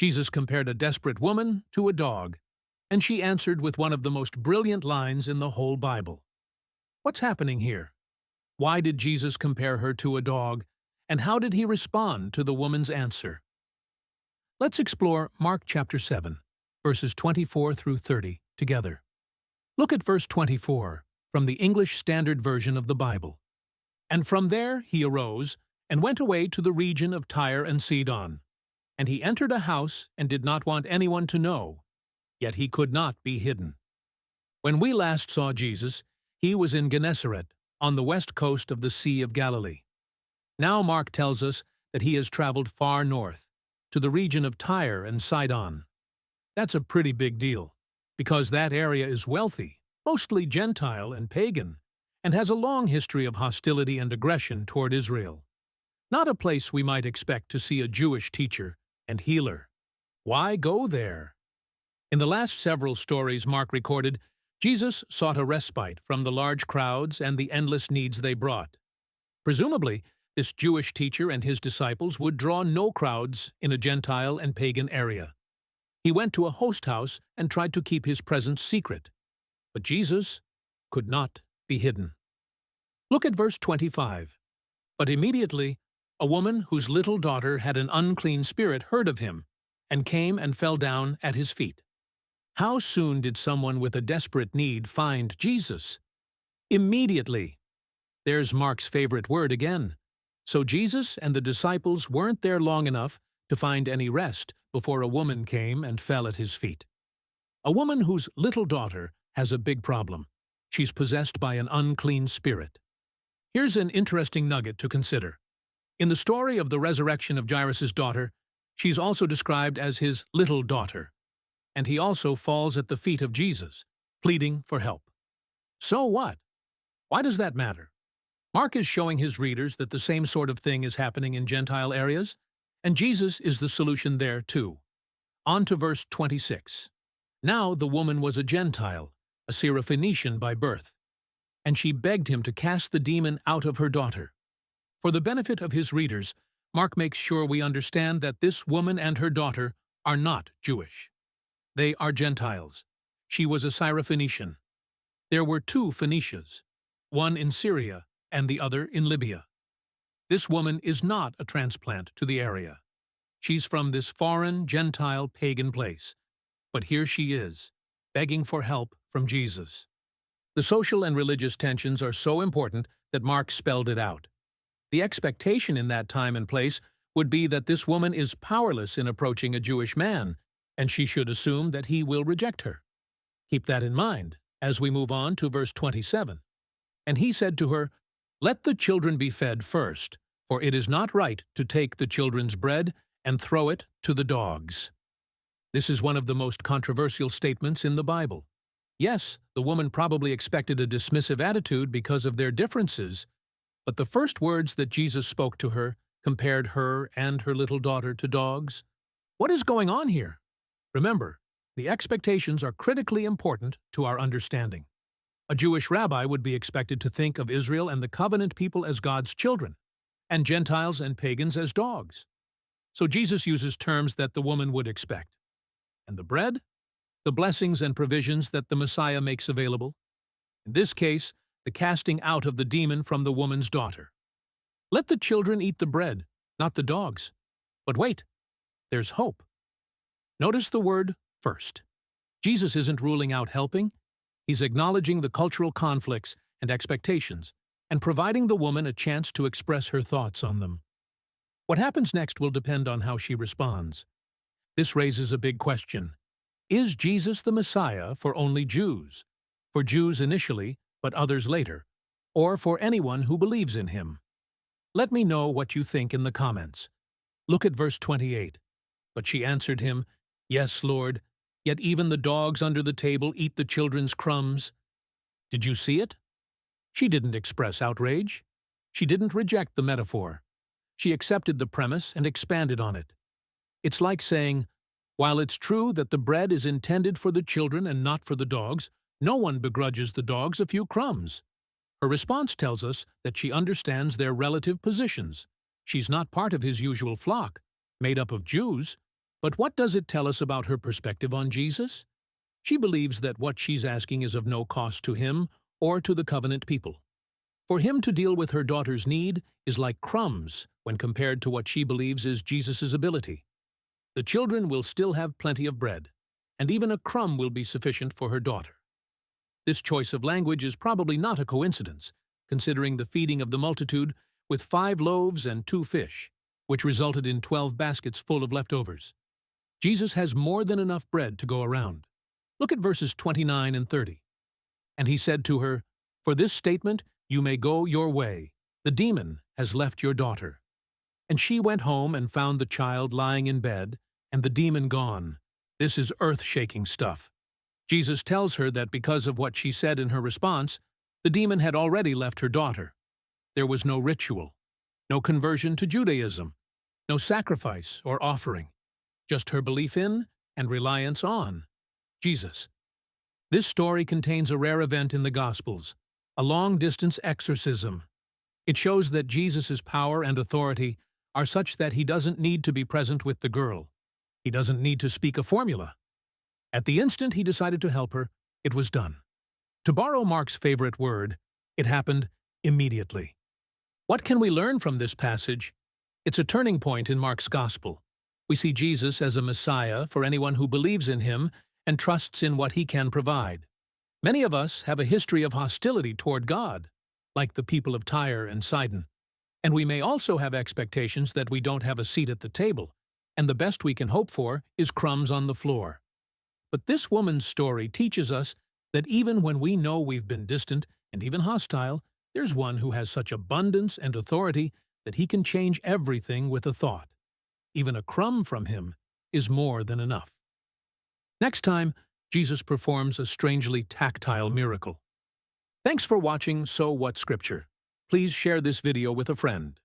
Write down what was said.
Jesus compared a desperate woman to a dog, and she answered with one of the most brilliant lines in the whole Bible. What's happening here? Why did Jesus compare her to a dog, and how did he respond to the woman's answer? Let's explore Mark chapter 7, verses 24 through 30 together. Look at verse 24 from the English Standard Version of the Bible. And from there he arose and went away to the region of Tyre and Sidon. And he entered a house and did not want anyone to know, yet he could not be hidden. When we last saw Jesus, he was in Gennesaret, on the west coast of the Sea of Galilee. Now Mark tells us that he has traveled far north, to the region of Tyre and Sidon. That's a pretty big deal, because that area is wealthy, mostly Gentile and pagan, and has a long history of hostility and aggression toward Israel. Not a place we might expect to see a Jewish teacher and healer. Why go there? In the last several stories Mark recorded, Jesus sought a respite from the large crowds and the endless needs they brought. Presumably, this Jewish teacher and his disciples would draw no crowds in a Gentile and pagan area. He went to a host house and tried to keep his presence secret. But Jesus could not be hidden. Look at verse 25. But immediately, a woman whose little daughter had an unclean spirit heard of him, and came and fell down at his feet. How soon did someone with a desperate need find Jesus? Immediately. There's Mark's favorite word again. So Jesus and the disciples weren't there long enough to find any rest before a woman came and fell at his feet. A woman whose little daughter has a big problem. She's possessed by an unclean spirit. Here's an interesting nugget to consider. In the story of the resurrection of Jairus' daughter, she's also described as his little daughter, and he also falls at the feet of Jesus, pleading for help. So what? Why does that matter? Mark is showing his readers that the same sort of thing is happening in Gentile areas, and Jesus is the solution there too. On to verse 26. Now the woman was a Gentile, a Syrophoenician by birth, and she begged him to cast the demon out of her daughter. For the benefit of his readers, Mark makes sure we understand that this woman and her daughter are not Jewish. They are Gentiles. She was a Syrophoenician. There were two Phoenicias, one in Syria and the other in Libya. This woman is not a transplant to the area. She's from this foreign, Gentile, pagan place. But here she is, begging for help from Jesus. The social and religious tensions are so important that Mark spelled it out. The expectation in that time and place would be that this woman is powerless in approaching a Jewish man, and she should assume that he will reject her. Keep that in mind as we move on to verse 27. And he said to her, "Let the children be fed first, for it is not right to take the children's bread and throw it to the dogs." This is one of the most controversial statements in the Bible. Yes, the woman probably expected a dismissive attitude because of their differences, but the first words that Jesus spoke to her compared her and her little daughter to dogs. What is going on here? Remember, the expectations are critically important to our understanding. A Jewish rabbi would be expected to think of Israel and the covenant people as God's children, and Gentiles and pagans as dogs. So Jesus uses terms that the woman would expect. And the bread? The blessings and provisions that the Messiah makes available. In this case, the casting out of the demon from the woman's daughter. Let the children eat the bread, not the dogs. But wait, there's hope. Notice the word first. Jesus isn't ruling out helping. He's acknowledging the cultural conflicts and expectations and providing the woman a chance to express her thoughts on them. What happens next will depend on how she responds. This raises a big question. Is Jesus the Messiah for only Jews? For Jews initially, but others later? Or for anyone who believes in him? Let me know what you think in the comments. Look at verse 28. But she answered him, "Yes, Lord, yet even the dogs under the table eat the children's crumbs." Did you see it? She didn't express outrage. She didn't reject the metaphor. She accepted the premise and expanded on it. It's like saying, while it's true that the bread is intended for the children and not for the dogs, no one begrudges the dogs a few crumbs. Her response tells us that she understands their relative positions. She's not part of his usual flock, made up of Jews, But what does it tell us about her perspective on Jesus? She believes that what she's asking is of no cost to him or to the covenant people. For him to deal with her daughter's need is like crumbs when compared to what she believes is Jesus' ability. The children will still have plenty of bread, and even a crumb will be sufficient for her daughter. This choice of language is probably not a coincidence, considering the feeding of the multitude with 5 loaves and 2 fish, which resulted in 12 baskets full of leftovers. Jesus has more than enough bread to go around. Look at verses 29 and 30. And he said to her, "For this statement you may go your way. The demon has left your daughter." And she went home and found the child lying in bed, and the demon gone. This is earth-shaking stuff. Jesus tells her that because of what she said in her response, the demon had already left her daughter. There was no ritual, no conversion to Judaism, no sacrifice or offering, just her belief in and reliance on Jesus. This story contains a rare event in the Gospels, a long-distance exorcism. It shows that Jesus' power and authority are such that he doesn't need to be present with the girl. He doesn't need to speak a formula. At the instant he decided to help her, it was done. To borrow Mark's favorite word, it happened immediately. What can we learn from this passage? It's a turning point in Mark's Gospel. We see Jesus as a Messiah for anyone who believes in him and trusts in what he can provide. Many of us have a history of hostility toward God, like the people of Tyre and Sidon. And we may also have expectations that we don't have a seat at the table, and the best we can hope for is crumbs on the floor. But this woman's story teaches us that even when we know we've been distant and even hostile, there's one who has such abundance and authority that he can change everything with a thought. Even a crumb from him is more than enough. Next time, Jesus performs a strangely tactile miracle. Thanks for watching So What Scripture. Please share this video with a friend.